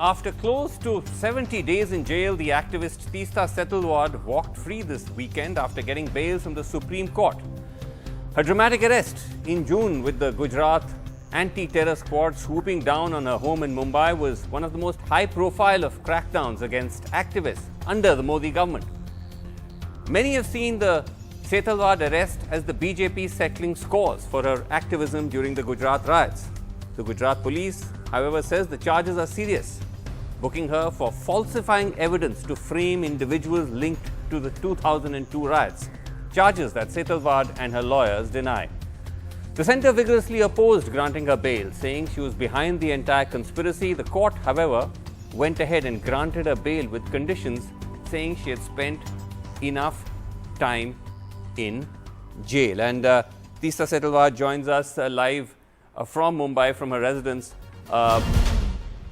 After close to 70 days in jail, the activist Teesta Setalvad walked free this weekend after getting bail from the Supreme Court. Her dramatic arrest in June with the Gujarat anti-terror squad swooping down on her home in Mumbai was one of the most high-profile of crackdowns against activists under the Modi government. Many have seen the Setalvad arrest as the BJP settling scores for her activism during the Gujarat riots. The Gujarat police, however, says the charges are serious, booking her for falsifying evidence to frame individuals linked to the 2002 riots, charges that Setalvad and her lawyers deny. The centre vigorously opposed granting her bail, saying she was behind the entire conspiracy. The court, however, went ahead and granted her bail with conditions, saying she had spent enough time in jail. And Teesta Setalvad joins us live from Mumbai, from her residence,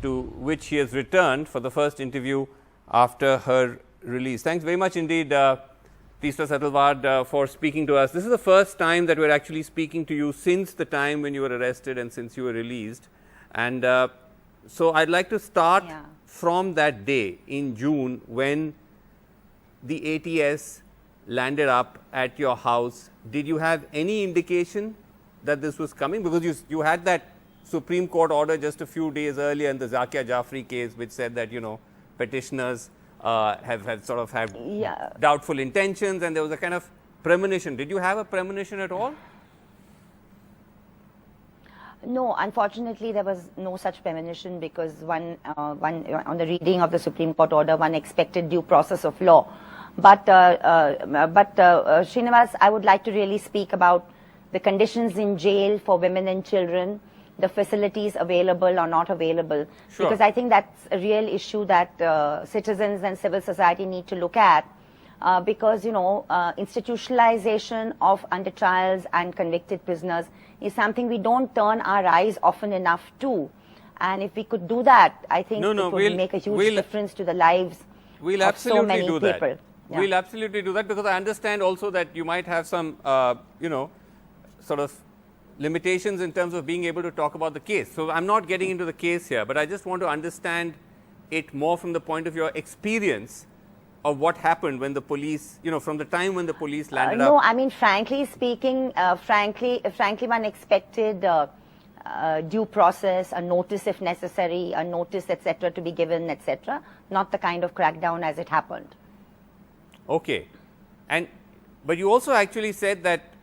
to which she has returned for the first interview after her release. Thanks very much indeed, Teesta Setalvad, for speaking to us. This is the first time that we're actually speaking to you since the time when you were arrested and since you were released. And so I'd like to start from that day in June when the ATS landed up at your house. Did you have any indication that this was coming? Because you had that Supreme Court order just a few days earlier in the Zakia Jafri case, which said that, you know, petitioners have sort of had doubtful intentions, and there was a kind of premonition. Did you have a premonition at all? No, unfortunately, there was no such premonition because one on the reading of the Supreme Court order, one expected due process of law. But Srinivas, I would like to really speak about the conditions in jail for women and children, the facilities available or not available. Sure. Because I think that's a real issue that citizens and civil society need to look at. Because, you know, institutionalization of under trials and convicted prisoners is something we don't turn our eyes often enough to. And if we could do that, I think it would make a huge difference to the lives of so many people. Yeah. We'll absolutely do that, because I understand also that you might have some, you know, sort of limitations in terms of being able to talk about the case. So I'm not getting into the case here, but I just want to understand it more from the point of your experience of what happened when the police, you know, from the time when the police landed up. No, I mean, frankly speaking, frankly, one expected due process, a notice if necessary, a notice, etc., to be given, etc., not the kind of crackdown as it happened. Okay. But you also actually said that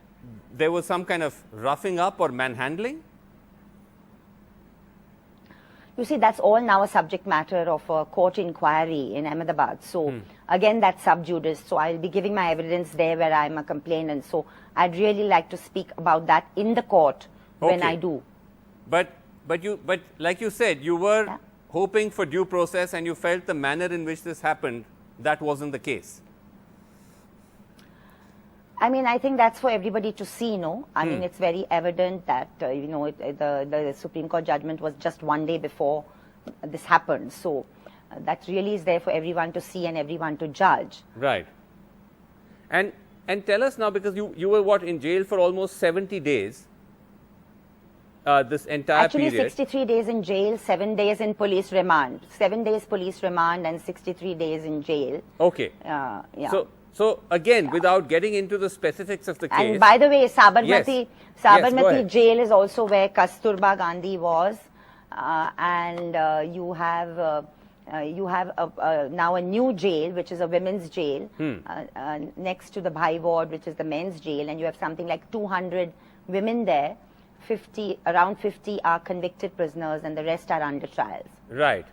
there was some kind of roughing up or manhandling? You see, that's all now a subject matter of a court inquiry in Ahmedabad. So, again, that's sub judice. So, I'll be giving my evidence there where I'm a complainant. So, I'd really like to speak about that in the court when I do. But like you said, you were hoping for due process, and you felt the manner in which this happened, that wasn't the case. I mean, I think that's for everybody to see, no? I mean, it's very evident that, you know, the Supreme Court judgment was just one day before this happened. So, that really is there for everyone to see and everyone to judge. Right. And tell us now, because you were, what, in jail for almost 70 days, this entire period. Actually, 63 days in jail, 7 days in police remand. 7 days police remand and 63 days in jail. Okay. So again, without getting into the specifics of the case. And by the way, Sabarmati Jail is also where Kasturba Gandhi was, and you have now a new jail, which is a women's jail, next to the Bhai ward, which is the men's jail, and you have something like 200 women there. Around 50 are convicted prisoners, and the rest are under trials. Right.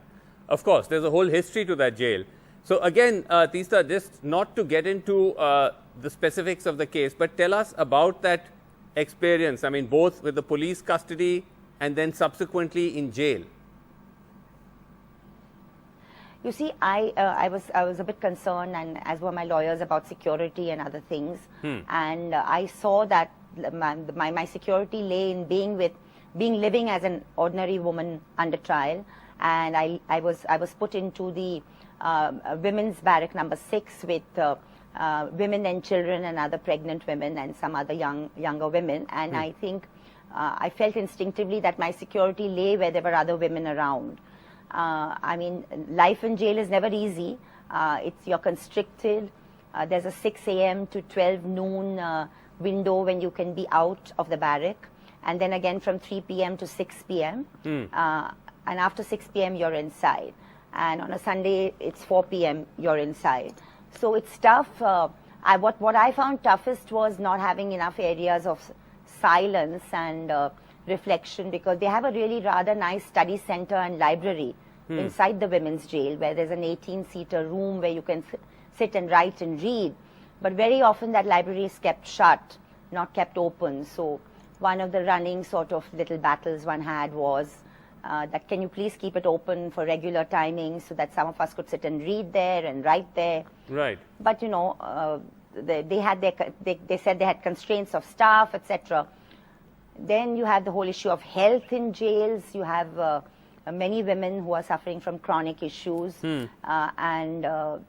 Of course, there's a whole history to that jail. So again, Teesta, just not to get into the specifics of the case, but tell us about that experience. I mean, both with the police custody and then subsequently in jail. You see, I was a bit concerned, and as were my lawyers, about security and other things. And I saw that my security lay in living as an ordinary woman under trial, and I was put into the women's barrack number 6 with women and children and other pregnant women and some other younger women. And I think I felt instinctively that my security lay where there were other women around. I mean, life in jail is never easy. You're constricted. There's a 6 a.m. to 12 noon window when you can be out of the barrack, and then again from 3 p.m. to 6 p.m. And after 6 p.m. you're inside. And on a Sunday it's 4 p.m. you're inside. So it's tough. What I found toughest was not having enough areas of silence and reflection, because they have a really rather nice study center and library inside the women's jail, where there's an 18-seater room where you can sit and write and read. But very often that library is kept shut, not kept open. So one of the running sort of little battles one had was that can you please keep it open for regular timing so that some of us could sit and read there and write there. Right. But you know, they said they had constraints of staff, etc. Then you have the whole issue of health in jails. You have many women who are suffering from chronic issues, and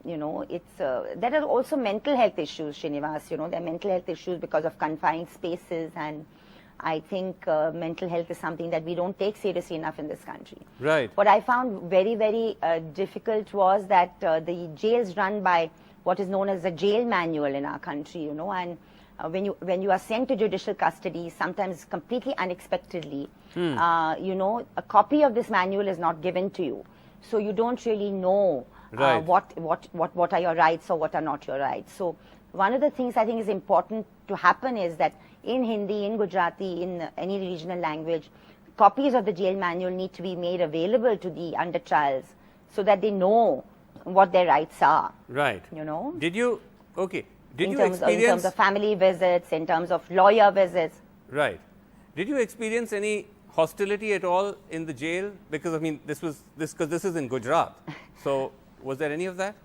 you know, there are also mental health issues, Srinivas. You know, there are mental health issues because of confined spaces, and I think mental health is something that we don't take seriously enough in this country. Right. What I found very, very difficult was that the jails run by what is known as a jail manual in our country, you know, and when you are sent to judicial custody, sometimes completely unexpectedly, you know, a copy of this manual is not given to you, so you don't really know what are your rights or what are not your rights. So one of the things I think is important to happen is that in Hindi, in Gujarati, in any regional language, copies of the jail manual need to be made available to the under trials so that they know what their rights are. Right. You know. Did you in terms of family visits, in terms of lawyer visits. Right. Did you experience any hostility at all in the jail? Because I mean, this is in Gujarat. So was there any of that?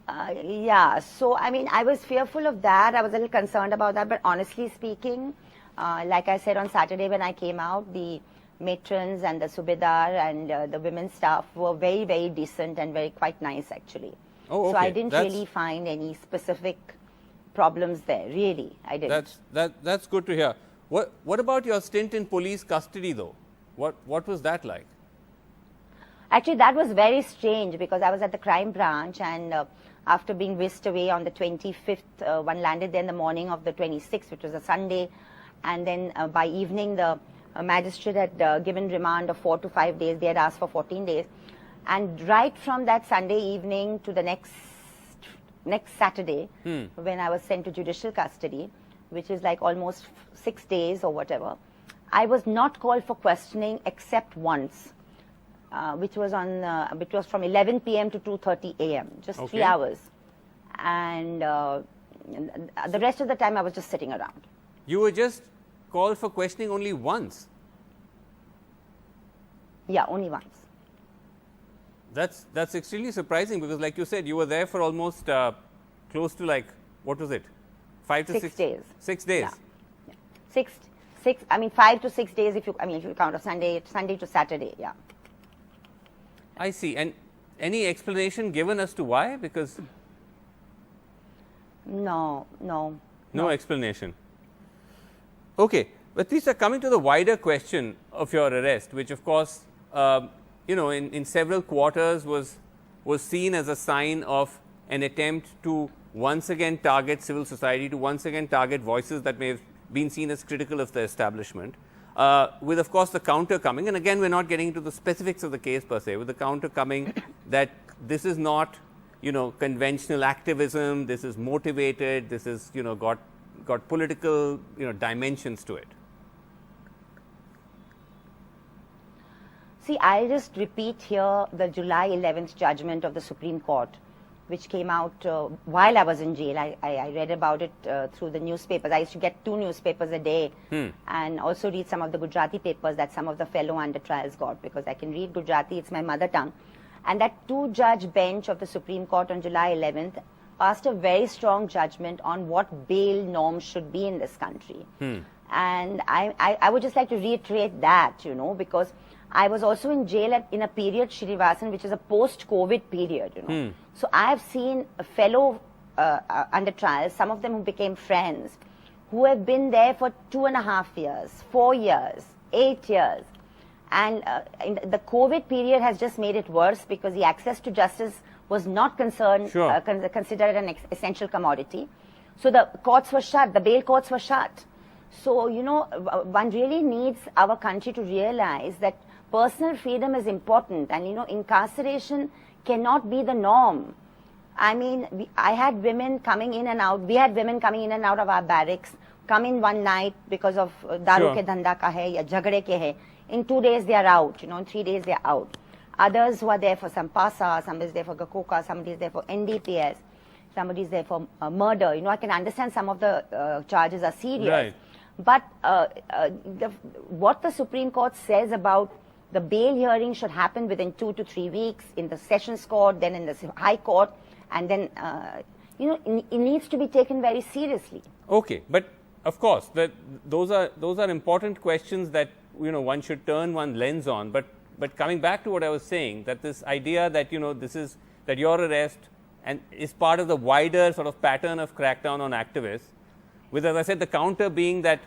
Yeah. So I mean, I was fearful of that. I was a little concerned about that. But honestly speaking, like I said on Saturday when I came out, the matrons and the subedar and the women's staff were very, very decent and very quite nice actually. Oh, okay. So I didn't really find any specific problems there. Really, I didn't. That's good to hear. What about your stint in police custody though? What was that like? Actually, that was very strange because I was at the crime branch, and after being whisked away on the 25th, one landed there in the morning of the 26th, which was a Sunday, and then by evening the magistrate had given remand of 4 to 5 days. They had asked for 14 days. And right from that Sunday evening to the next Saturday, when I was sent to judicial custody, which is like almost 6 days or whatever, I was not called for questioning except once, which was from 11 p.m. to 2:30 a.m., just 3 hours. And the rest of the time I was just sitting around. You were just called for questioning only once? Yeah, only once. That's extremely surprising because, like you said, you were there for almost close to like, what was it, 5 to 6 days. 6 days. Yeah. Six. I mean, 5 to 6 days if you count of Sunday to Saturday. Yeah. I see. And any explanation given as to why? Because no explanation. Okay, but Teesta, coming to the wider question of your arrest, which of course, you know, in several quarters was seen as a sign of an attempt to once again target civil society, to once again target voices that may have been seen as critical of the establishment, with of course the counter coming, and again we're not getting into the specifics of the case per se, with the counter coming that this is not, you know, conventional activism, this is motivated, this is, you know, got political, you know, dimensions to it. See, I'll just repeat here the July 11th judgment of the Supreme Court, which came out while I was in jail. I read about it through the newspapers. I used to get 2 newspapers a day and also read some of the Gujarati papers that some of the fellow under trials got, because I can read Gujarati, it's my mother tongue. And that 2-judge bench of the Supreme Court on July 11th passed a very strong judgment on what bail norms should be in this country. And I would just like to reiterate that, you know, because I was also in jail in a period, Srinivasan, which is a post-COVID period, you know. So I have seen a fellow under trials, some of them who became friends, who have been there for 2.5 years, 4 years, 8 years. And the COVID period has just made it worse because the access to justice was not considered an essential commodity. So the courts were shut, the bail courts were shut. So, you know, one really needs our country to realize that personal freedom is important, and, you know, incarceration cannot be the norm. I mean, I had women coming in and out. We had women coming in and out of our barracks, come in one night because of daru ke dhanda ka hai ya jhagde ke hai. In 2 days they are out, you know, in 3 days they are out. Others who are there for some pasa, somebody is there for gakoka, somebody is there for NDTS, somebody is there for murder. You know, I can understand some of the charges are serious. Right. But what the Supreme Court says about the bail hearing should happen within 2 to 3 weeks in the Sessions Court, then in the High Court, and then, you know, it needs to be taken very seriously. Okay, but of course, those are important questions that, you know, one should turn one lens on. But coming back to what I was saying, that this idea that, you know, that your arrest and is part of the wider sort of pattern of crackdown on activists, with, as I said, the counter being that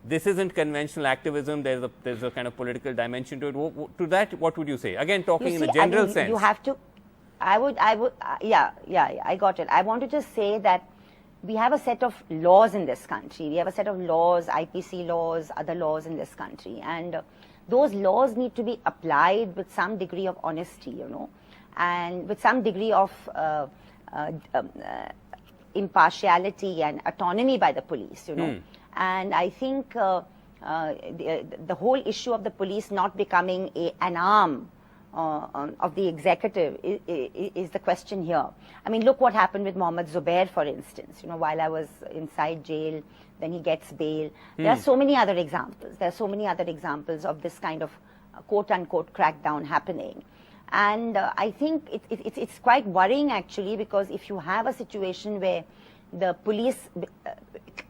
this isn't conventional activism, there's a kind of political dimension to it. To that, what would you say? Again, talking in a general sense. You have to, yeah, I got it. I want to just say that we have a set of laws in this country. We have a set of laws, IPC laws, other laws in this country. And those laws need to be applied with some degree of honesty, you know, and with some degree of impartiality and autonomy by the police, you know. And I think the whole issue of the police not becoming an arm of the executive is the question here. I mean, look what happened with Mohammed Zubair, for instance. You know, while I was inside jail, then he gets bail. There are so many other examples. There are so many other examples of this kind of quote-unquote crackdown happening. And I think it's quite worrying, actually, because if you have a situation where the police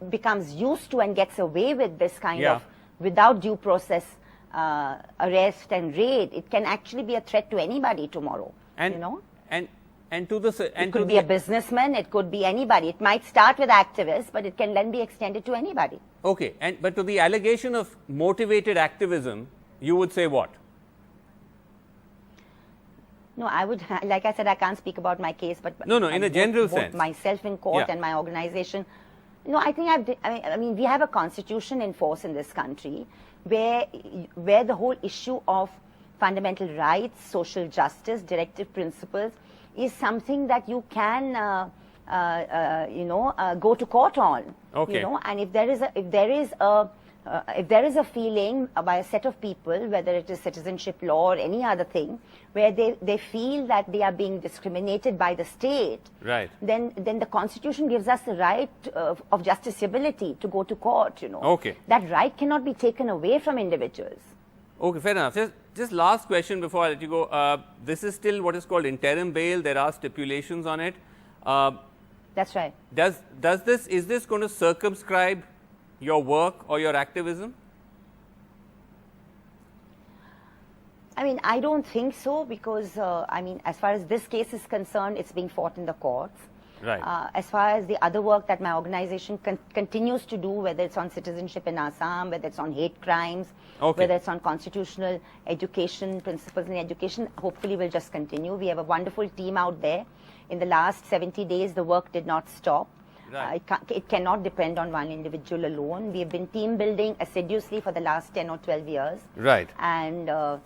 becomes used to and gets away with this kind of without due process arrest and raid, it can actually be a threat to anybody tomorrow. And, you know, and to the it could be a businessman, it could be anybody. It might start with activists, but it can then be extended to anybody. Okay, but to the allegation of motivated activism, you would say what? No, I would, like I said, I can't speak about my case, but no, in a general sense, myself in court and my organization. No, I think I mean, we have a constitution in force in this country where the whole issue of fundamental rights, social justice, directive principles is something that you can, you know, go to court on. Okay. You know, and if there is a feeling by a set of people, whether it is citizenship law or any other thing, where they feel that they are being discriminated by the state, right? Then the Constitution gives us the right of justiciability to go to court, you know. Okay. That right cannot be taken away from individuals. Okay, fair enough. Just last question before I let you go. This is still what is called interim bail. There are stipulations on it. That's right. Is this going to circumscribe your work or your activism? I mean, I don't think so, because, I mean, as far as this case is concerned, it's being fought in the courts. Right. As far as the other work that my organization continues to do, whether it's on citizenship in Assam, whether it's on hate crimes, whether it's on constitutional education, principles in education, hopefully will just continue. We have a wonderful team out there. In the last 70 days, the work did not stop. Right. It cannot depend on one individual alone. We have been team building assiduously for the last 10 or 12 years. Right. And there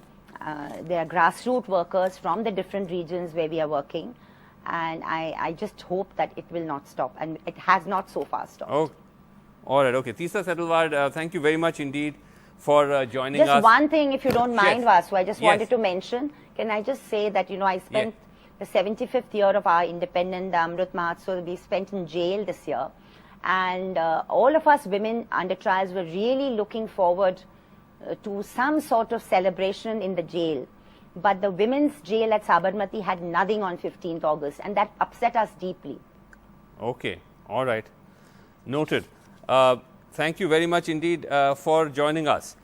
are grassroots workers from the different regions where we are working. And I just hope that it will not stop. And it has not so far stopped. Oh, all right. Okay. Teesta Setalvad, thank you very much indeed for joining us. Just one thing, if you don't mind, Vasu, I just wanted to mention. Can I just say that, you know, I spent the 75th year of our independent Amrit Mahotsav we spent in jail this year. And all of us women under trials were really looking forward to some sort of celebration in the jail. But the women's jail at Sabarmati had nothing on 15th August, and that upset us deeply. Okay. All right. Noted. Thank you very much indeed for joining us.